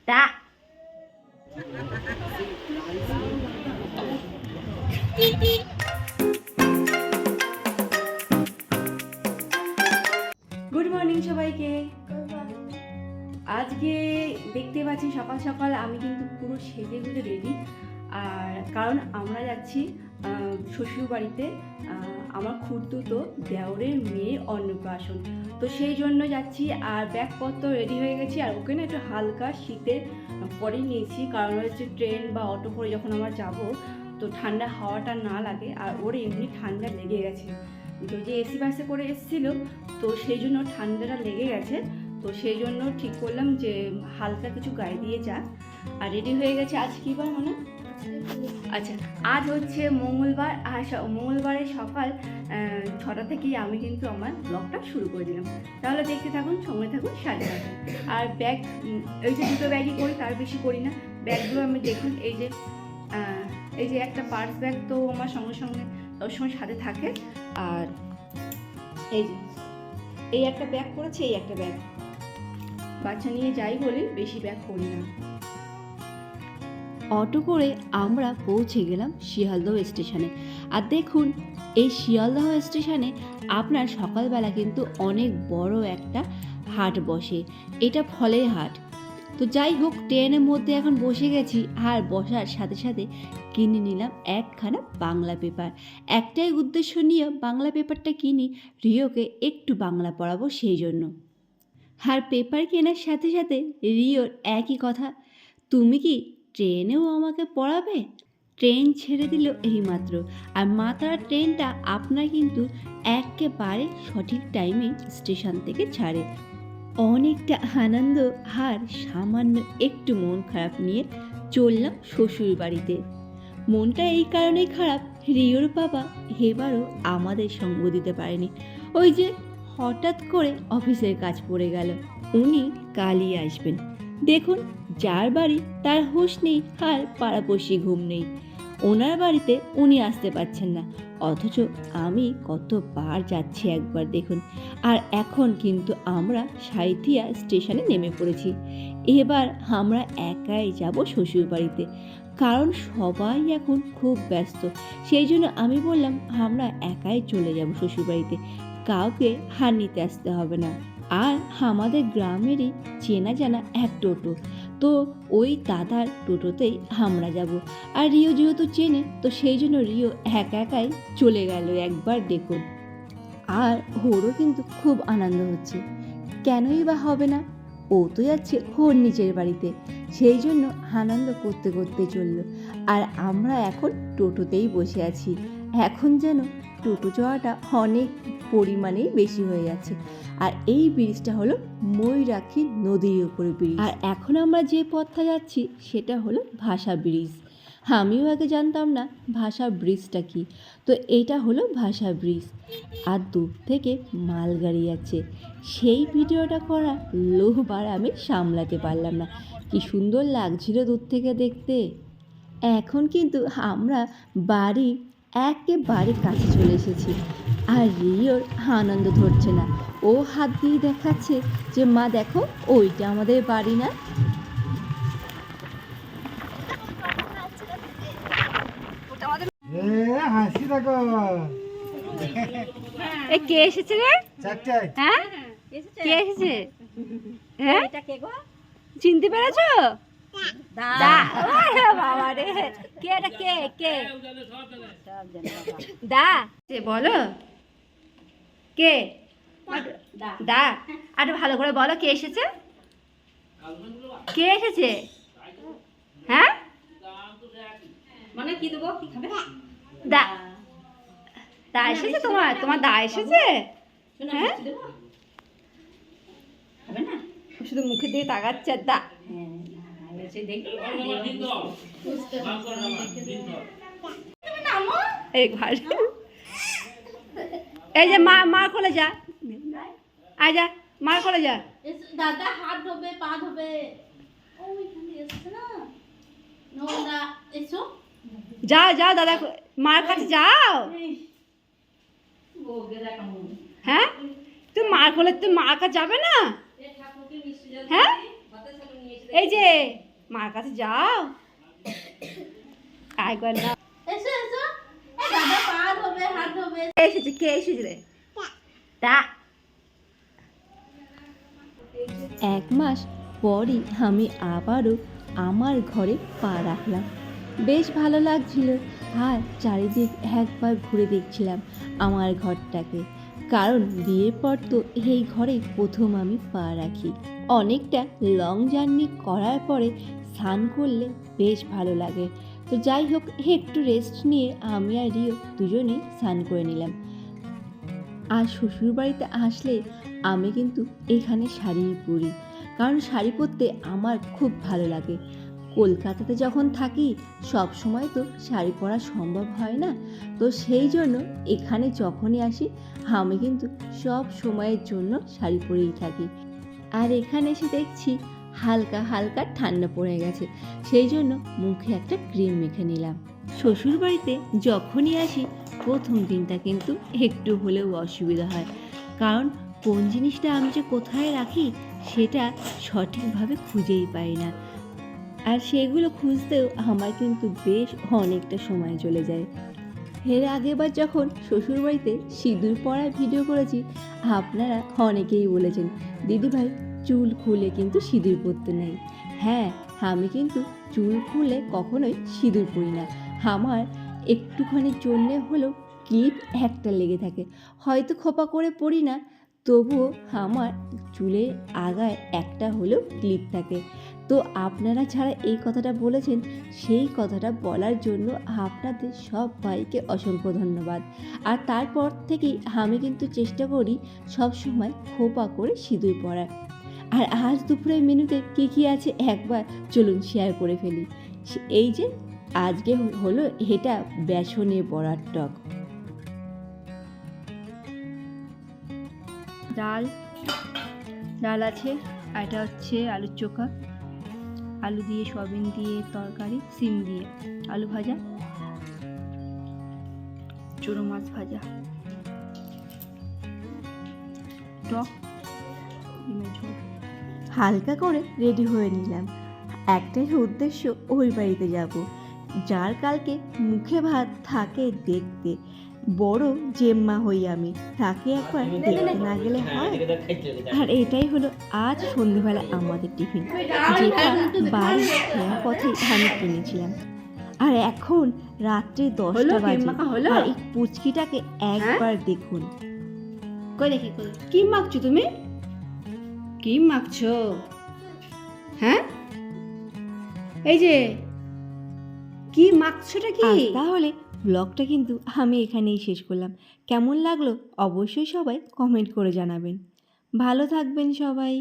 তা good morning সবাইকে। আজকে দেখতে পাচ্ছি সকাল সকাল আমি কিন্তু পুরো সেজে গুজে রেডি। আর কারণ আমরা যাচ্ছি শ্বশুর বাড়িতে আমার খুড়তুতো দেওরের মেয়ের অন্নপ্রাশন, তো সেই জন্য যাচ্ছি। আর ব্যাগপত্র রেডি হয়ে গেছি। আর ওকে না একটু হালকা শীতের পরে নিয়েছি, কারণ হচ্ছে ট্রেন বা অটো করে যখন আমরা যাব তো ঠান্ডা হাওয়াটা না লাগে। আর ওর এমনি ঠান্ডা লেগে গেছে, তো যে এসি বাসে করে এসেছিলো তো সেই জন্য ঠান্ডাটা লেগে গেছে। তো সেই জন্য ঠিক করলাম যে হালকা কিছু গায়ে দিয়ে যাক। আর রেডি হয়ে গেছে। আজ কী বার মানে? আচ্ছা, আজ হচ্ছে মঙ্গলবার। আর মঙ্গলবারের সকাল 6টা থেকেই আমি কিন্তু আমার ব্লগটা শুরু করে দিলাম। তাহলে দেখতে থাকুন, সঙ্গে থাকুন, সাথে থাকুন। আর ব্যাগ এই যে দুটো ব্যাগই করি, তার বেশি করি না। ব্যাগগুলো আমি দেখুন, এই যে একটা পার্স ব্যাগ তো আমার সঙ্গে সঙ্গে সবসময় সাথে থাকে। আর এই একটা ব্যাগ করেছে, এই একটা ব্যাগ। বাচ্চা নিয়ে যাই বলি, বেশি ব্যাগ করি না। অটো করে আমরা পৌঁছে গেলাম শিয়ালদহ স্টেশনে। আর দেখুন, এই শিয়ালদহ স্টেশনে আপনার সকালবেলা কিন্তু অনেক বড় একটা হাট বসে। এটা ফলের হাট। তো যাই হোক, ট্রেনের মধ্যে এখন বসে গেছি। আর বসার সাথে সাথে কিনে নিলাম একখানা বাংলা পেপার। একটাই উদ্দেশ্য নিয়ে বাংলা পেপারটা কিনি, রিওকে একটু বাংলা পড়াবো সেই জন্য। আর পেপার কেনার সাথে সাথে রিওর একই কথা, তুমি কি ট্রেনেও আমাকে পড়াবে? ট্রেন ছেড়ে দিল এইমাত্র। আর মাতারা ট্রেনটা আপনার কিন্তু একেবারে সঠিক টাইমে স্টেশন থেকে ছাড়ে। অনেকটা আনন্দ আর সামান্য একটু মন খারাপ নিয়ে চললাম শ্বশুর বাড়িতে। মনটা এই কারণেই খারাপ, রিওর বাবা এবারও আমাদের সঙ্গ দিতে পারেনি। ওই যে হঠাৎ করে অফিসের কাজ পড়ে গেল, উনি কালই আসবেন। দেখুন, যার বাড়ি তার হুঁশ নেই আর পাড়াপড়শি ঘুম নেই। ওনার বাড়িতে উনি আসতে পারছেন না, অথচ আমি কতবার যাচ্ছি একবার দেখুন। আর এখন কিন্তু আমরা সাঁইথিয়া স্টেশনে নেমে পড়েছি। এবার আমরা একাই যাব শ্বশুর বাড়িতে, কারণ সবাই এখন খুব ব্যস্ত। সেই জন্য আমি বললাম আমরা একাই চলে যাব শ্বশুর বাড়িতে, কাউকে হার নিতে আসতে হবে না। আর আমাদের গ্রামেরই চেনা জানা এক টোটো, তো ওই দাদার টোটোতেই আমরা যাব। আর রিও যেহেতু চেনে, তো সেই জন্য রিও একা একাই চলে গেল একবার দেখুন। আর ওরও কিন্তু খুব আনন্দ হচ্ছে। কেনই বা হবে না, ও তো যাচ্ছে ওর নিজের বাড়িতে, সেই জন্য আনন্দ করতে করতে চললো। আর আমরা এখন টোটোতেই বসে আছি। এখন যেন টোটো চড়াটা অনেক পরিমাণেই বেশি হয়ে যাচ্ছে। আর এই ব্রিজটা হলো ময়ূরাক্ষী নদীর উপরে ব্রিজ। আর এখন আমরা যে পথটা যাচ্ছি সেটা হলো ভাষা ব্রিজ। আমিও আগে জানতাম না ভাষা ব্রিজটা কি। তো এইটা হলো ভাষা ব্রিজ। আর দূর থেকে মালগাড়ি যাচ্ছে। সেই ভিডিওটা করা লোহবার আমি সামলাতে পারলাম না। কি সুন্দর লাগছিল দূর থেকে দেখতে। এখন কিন্তু আমরা বাড়ির একেবারে কাছে চলে এসেছি। আর রিওর আনন্দ ধরছে না, ও হাত দিয়ে দেখাচ্ছে যে মা দেখো, ওইটা আমাদের বাড়ি না। কে এসেছে রে? হ্যাঁ, কে এসেছে? হ্যাঁ, চিনতে পেরেছো? বাবা রে, কে এটা? কে কে দা বলো, কে দা? আরে ভালো করে বলো, কে এসেছে? কে এসেছে? হ্যাঁ, মানে কি দেবো, কি খাবে? দা দা এসেছে? তোমার দা এসেছে? হ্যাঁ, শুধু মুখের দিকে তাকাচ্ছে। দা এই যে মার কোলে যা, আয় যা, মার কোলে যা। দাদা হাত ধোবে, পা ধোবে। যাও যাও দাদা, মার কাছে যাও। হ্যাঁ, তুমি মার কোলে, তুমি মার কাছে যাবে না? হ্যাঁ, এই যে মার কাছে যাও, আয় কর না। এসো এসো দাদা পা ধোবে হাত ধোবে। এসেছে, কে এসেছে রে? তা 1 মাস পরই আমি আবারও আমার ঘরে পা রাখলাম। বেশ ভালো লাগছিল, আর চারিদিক একবার ঘুরে দেখছিলাম আমার ঘরটাকে, কারণ বিয়ের পর তো এই ঘরে প্রথম আমি পা রাখি। অনেকটা লং জার্নি করার পরে স্নান করলে বেশ ভালো লাগে। তো যাই হোক, একটু রেস্ট নিয়ে আমি আর রিও দুজনেই স্নান করে নিলাম। আর শ্বশুরবাড়িতে আসলে আমি কিন্তু এখানে শাড়িই পরি, কারণ শাড়ি পরতে আমার খুব ভালো লাগে। কলকাতাতে যখন থাকি সব সময় তো শাড়ি পরা সম্ভব হয় না, তো সেই জন্য এখানে যখনই আসি আমি কিন্তু সব সময়ের জন্য শাড়ি পরেই থাকি। আর এখানে এসে দেখছি হালকা হালকা ঠান্ডা পড়ে গেছে, সেই জন্য মুখে একটা ক্রিম মেখে নিলাম। শ্বশুরবাড়িতে যখনই আসি প্রথম দিনটা কিন্তু একটু হলেও অসুবিধা হয়, কারণ কোন জিনিসটা আমি যে কোথায় রাখি সেটা সঠিকভাবে খুঁজেই পাই না, আর সেগুলো খুঁজতেও আমার কিন্তু বেশ অনেকটা সময় চলে যায়। এর আগেবার যখন শ্বশুরবাড়িতে সিঁদুর পরার ভিডিও করেছি, আপনারা অনেকেই বলেছেন দিদিভাই চুল খুলে কিন্তু সিঁদুর পরতে নেই। হ্যাঁ, আমি কিন্তু চুল খুলে কখনোই সিঁদুর পরি না। আমার একটুখানির জন্যে হলেও ক্লিপ একটা লেগে থাকে, হয়তো খোপা করে পরি না, তবুও আমার চুলের আগায় একটা হলেও ক্লিপ থাকে। তো আপনারা যারা এই কথাটা বলেছেন, সেই কথাটা বলার জন্য আপনাদের সবাইকে অসংখ্য ধন্যবাদ। আর তারপর থেকেই আমি কিন্তু চেষ্টা করি সব সময় খোপা করে সিঁদুর পরার। আর আজ দুপুরের মেনুতে কী কী আছে একবার চলুন শেয়ার করে ফেলি। এই যে আজকে হলো এটা বেসনে বড়ার টক, ডাল ডাল আছে, আর এটা হচ্ছে আলুর চোখা, আলু দিয়ে সয়াবিন দিয়ে তরকারি, সিম দিয়ে আলু ভাজা, চুনো মাছ ভাজা, টক, ডিমের ঝোল। হালকা করে রেডি হয়ে নিলাম। একটাই উদ্দেশ্য, ওই বাড়িতে যাব, যার কালকে মুখে ভাত থাকে দেখতে। বড় জেম্মা হই আমি, তাকে একবার দেখতে না গেলে হয়? আর এটাই হলো আজ সন্ধ্যেবেলা আমাদের টিফিন, যেটা বাড়ি ফেরার পথে আমি কিনেছিলাম। আর এখন রাত্রে 10টা বাজে, হলো? আর এই পুচকিটাকে একবার দেখুন। কই দেখি, কই কি মাখছো তুমি? কি মাখছো? হ্যাঁ, এই যে কি মাখছোটা কি? আজ তাহলে ব্লগটা কিন্তু আমি এখানেই শেষ করলাম। কেমন লাগলো অবশ্যই সবাই কমেন্ট করে জানাবেন। ভালো থাকবেন সবাই।